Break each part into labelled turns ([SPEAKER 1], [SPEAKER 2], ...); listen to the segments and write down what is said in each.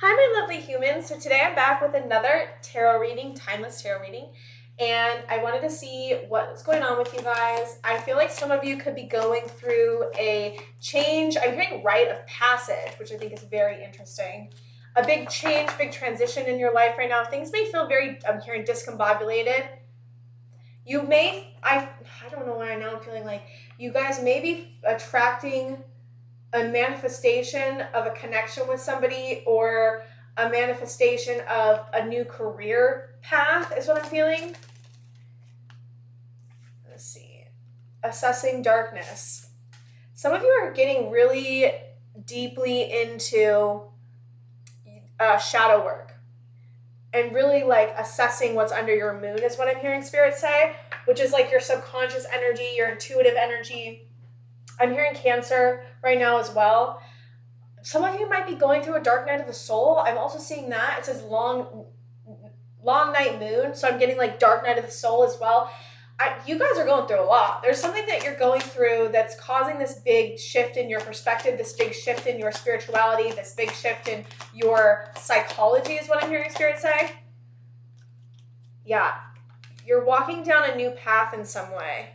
[SPEAKER 1] Hi, my lovely humans. So today I'm back with another tarot reading, timeless tarot reading, and I wanted to see what's going on with you guys. I feel like some of you could be going through a change. I'm hearing rite of passage, which I think is very interesting. A big change, big transition in your life right now. Things may feel very, I'm hearing discombobulated. You may, I don't know why now I'm feeling like you guys may be attracting a manifestation of a connection with somebody or a manifestation of a new career path is what I'm feeling. Let's see. Assessing darkness. Some of you are getting really deeply into shadow work and really like assessing what's under your moon is what I'm hearing Spirit say, which is like your subconscious energy, your intuitive energy. I'm hearing Cancer right now as well. Some of you might be going through a dark night of the soul. I'm also seeing that. It says long night moon. So I'm getting like dark night of the soul as well. You guys are going through a lot. There's something that you're going through that's causing this big shift in your perspective, this big shift in your spirituality, this big shift in your psychology is what I'm hearing Spirit say. Yeah. You're walking down a new path in some way.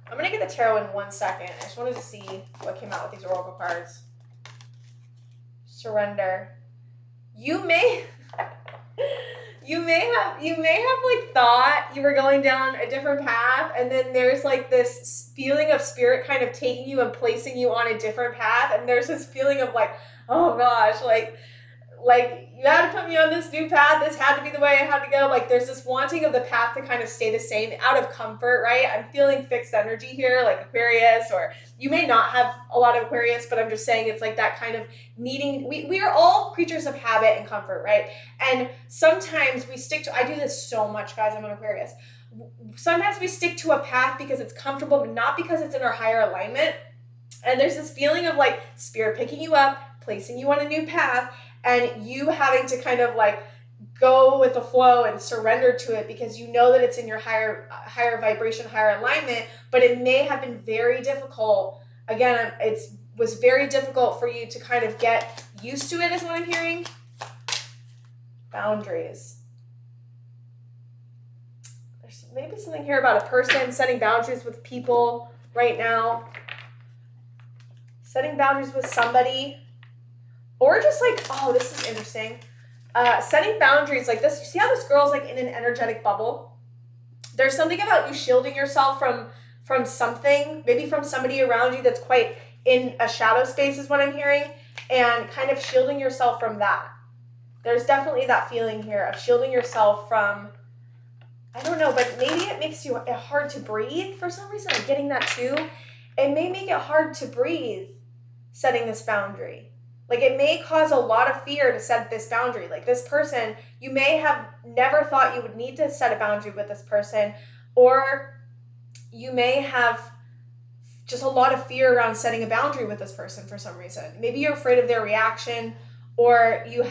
[SPEAKER 1] I'm going to get the tarot in 1 second. I just wanted to see what came out with these oracle cards. Surrender. You may have like thought you were going down a different path, and then there's like this feeling of Spirit kind of taking you and placing you on a different path, and there's this feeling of like, oh gosh, like you had to put me on this new path. This had to be the way I had to go. Like there's this wanting of the path to kind of stay the same out of comfort, right? I'm feeling fixed energy here, like Aquarius, or you may not have a lot of Aquarius, but I'm just saying it's like that kind of needing. We are all creatures of habit and comfort, right? And sometimes we stick to, I do this so much, guys, I'm an Aquarius. Sometimes we stick to a path because it's comfortable, but not because it's in our higher alignment. And there's this feeling of like Spirit picking you up, placing you on a new path, and you having to kind of like go with the flow and surrender to it because you know that it's in your higher vibration, higher alignment, but it may have been very difficult. Again, it was very difficult for you to kind of get used to it is what I'm hearing. Boundaries. There's maybe something here about a person setting boundaries with people right now. Setting boundaries with somebody. Or just like, oh, this is interesting. Setting boundaries like this. You see how this girl's like in an energetic bubble? There's something about you shielding yourself from something, maybe from somebody around you that's quite in a shadow space is what I'm hearing, and kind of shielding yourself from that. There's definitely that feeling here of shielding yourself from, I don't know, but maybe it makes you hard to breathe for some reason. I'm getting that too. It may make it hard to breathe setting this boundary. Like it may cause a lot of fear to set this boundary. Like this person, you may have never thought you would need to set a boundary with this person, or you may have just a lot of fear around setting a boundary with this person for some reason. Maybe you're afraid of their reaction, or you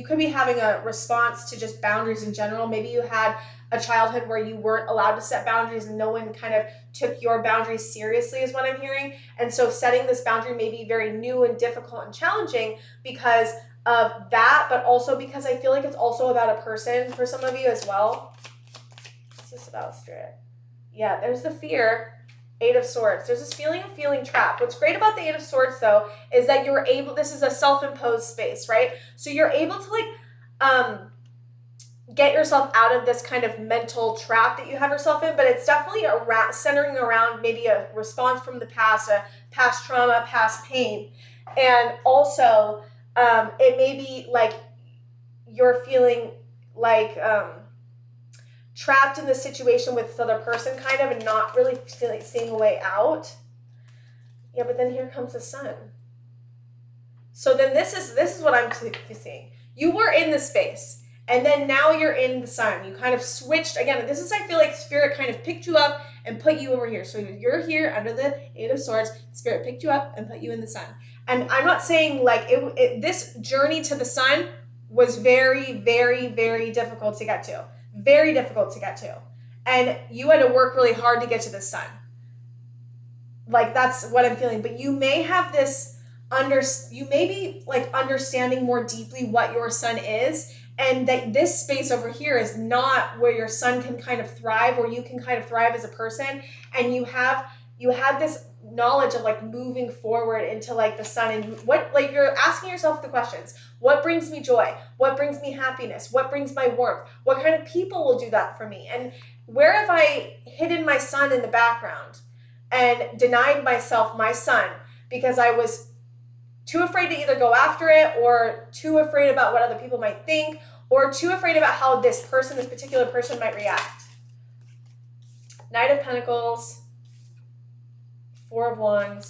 [SPEAKER 1] could be having a response to just boundaries in general. Maybe you had a childhood where you weren't allowed to set boundaries and no one kind of took your boundaries seriously is what I'm hearing. And so setting this boundary may be very new and difficult and challenging because of that, but also because I feel like it's also about a person for some of you as well. What's this about, Spirit? Yeah, there's the fear. 8 of Swords. There's this feeling of feeling trapped. What's great about the 8 of Swords though is that you're able, this is a self-imposed space, right? So you're able to like get yourself out of this kind of mental trap that you have yourself in, but it's definitely centering around maybe a response from the past, a past trauma, past pain. And also it may be like you're feeling like trapped in the situation with this other person kind of and not really seeing a way out. Yeah, but then here comes the sun. So then this is what I'm seeing. You were in the space and then now you're in the sun. You kind of switched again. This is, I feel like Spirit kind of picked you up and put you over here. So you're here under the 8 of Swords. Spirit picked you up and put you in the sun. And I'm not saying like this journey to the sun was very, very, very difficult to get to. Very difficult to get to. And you had to work really hard to get to the sun. Like that's what I'm feeling. But you may have this you may be like understanding more deeply what your sun is, and that this space over here is not where your sun can kind of thrive, or you can kind of thrive as a person. And you have this knowledge of like moving forward into like the sun, and what, like, you're asking yourself the questions: what brings me joy? What brings me happiness? What brings my warmth? What kind of people will do that for me? And where have I hidden my sun in the background and denied myself my sun because I was too afraid to either go after it, or too afraid about what other people might think, or too afraid about how this particular person might react? Knight of Pentacles, Four of Wands.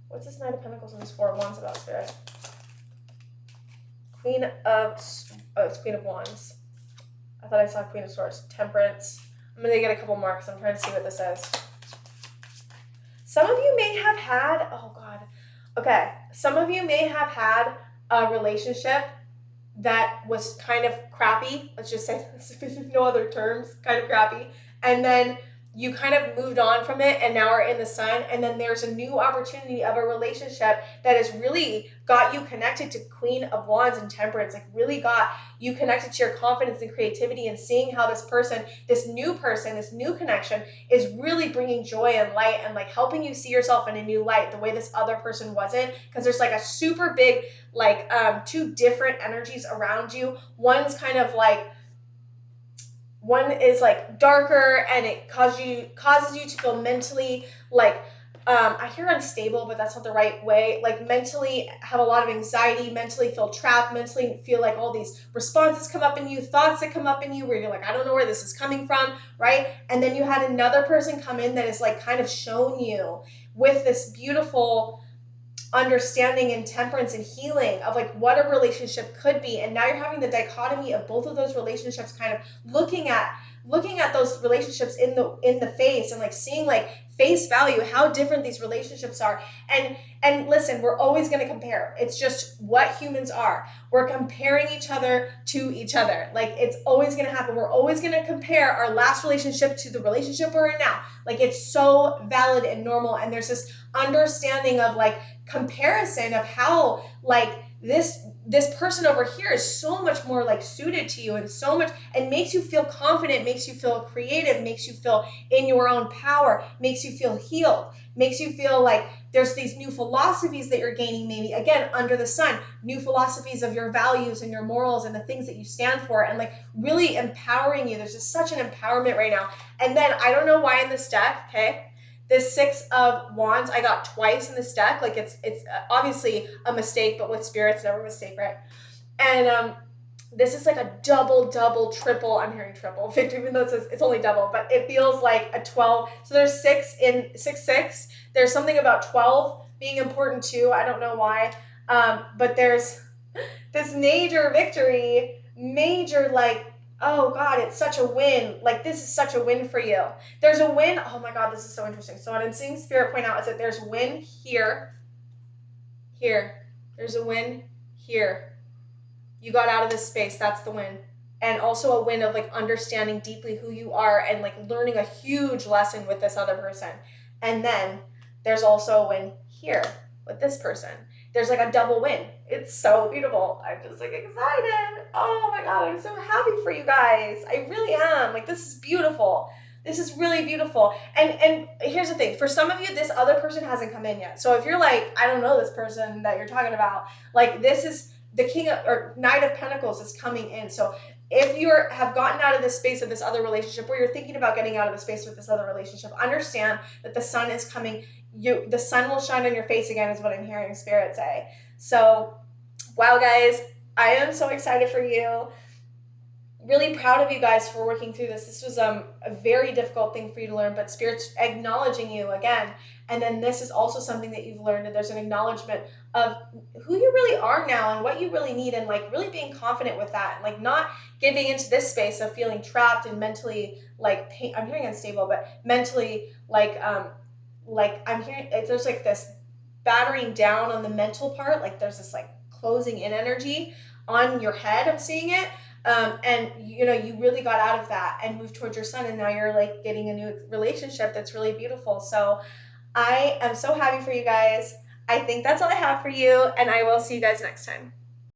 [SPEAKER 1] What's this Knight of Pentacles and this Four of Wands about, Spirit? It's Queen of Wands. I thought I saw Queen of Swords. Temperance. I'm going to get a couple more because I'm trying to see what this is. Some of you may have had, oh God. Okay. Some of you may have had a relationship that was kind of crappy. Let's just say, no other terms, kind of crappy. And then you kind of moved on from it and now are in the sun. And then there's a new opportunity of a relationship that has really got you connected to Queen of Wands and Temperance, like really got you connected to your confidence and creativity, and seeing how this new connection is really bringing joy and light, and like helping you see yourself in a new light the way this other person wasn't. Because there's like a super big, like two different energies around you. One is like darker, and it causes you to feel mentally like, I hear unstable, but that's not the right way. Like mentally have a lot of anxiety, mentally feel trapped, mentally feel like all these responses come up in you, thoughts that come up in you where you're like, I don't know where this is coming from, right? And then you had another person come in that is like kind of shown you with this beautiful understanding and temperance and healing of like what a relationship could be. And now you're having the dichotomy of both of those relationships, kind of looking at those relationships in the face, and like seeing like face value how different these relationships are. And listen, we're always going to compare. It's just what humans are. We're comparing each other to each other. Like it's always going to happen. We're always going to compare our last relationship to the relationship we're in now. Like it's so valid and normal. And there's this understanding of like comparison of how like this person over here is so much more like suited to you, and so much, and makes you feel confident, makes you feel creative, makes you feel in your own power, makes you feel healed, makes you feel like there's these new philosophies that you're gaining, maybe again under the sun, new philosophies of your values and your morals and the things that you stand for, and like really empowering you. There's just such an empowerment right now. And then I don't know why in this deck, okay, this Six of Wands I got twice in this deck. Like it's obviously a mistake, but with Spirit, it's never a mistake, right? And this is like a double, triple. I'm hearing triple, even though it's only double, but it feels like a 12. So there's 6 in 6. There's something about 12 being important too. I don't know why, but there's this major victory, major like, oh God, it's such a win. Like this is such a win for you. There's a win. Oh my God, this is so interesting. So what I'm seeing Spirit point out is that there's a win here. There's a win here. You got out of this space. That's the win. And also a win of like understanding deeply who you are, and like learning a huge lesson with this other person. And then there's also a win here with this person. There's like a double win. It's so beautiful. I'm just like excited. Oh my God, I'm so happy for you guys. I really am. Like this is beautiful. This is really beautiful. And here's the thing. For some of you, this other person hasn't come in yet. So if you're like, I don't know this person that you're talking about, like this is the Knight of Pentacles is coming in. So if you have gotten out of this space of this other relationship, or you're thinking about getting out of the space with this other relationship, understand that the sun is coming. The sun will shine on your face again, is what I'm hearing Spirit say. So, wow, guys, I am so excited for you. Really proud of you guys for working through this. This was a very difficult thing for you to learn, but Spirit's acknowledging you again. And then this is also something that you've learned, and there's an acknowledgement of who you really are now and what you really need, and like really being confident with that, and like not giving into this space of feeling trapped and mentally like I'm hearing unstable, but mentally like I'm hearing there's like this battering down on the mental part, like there's this like closing in energy on your head. I'm seeing it. And you know, you really got out of that and moved towards your sun, and now you're like getting a new relationship that's really beautiful. So I am so happy for you guys. I think that's all I have for you, and I will see you guys next time.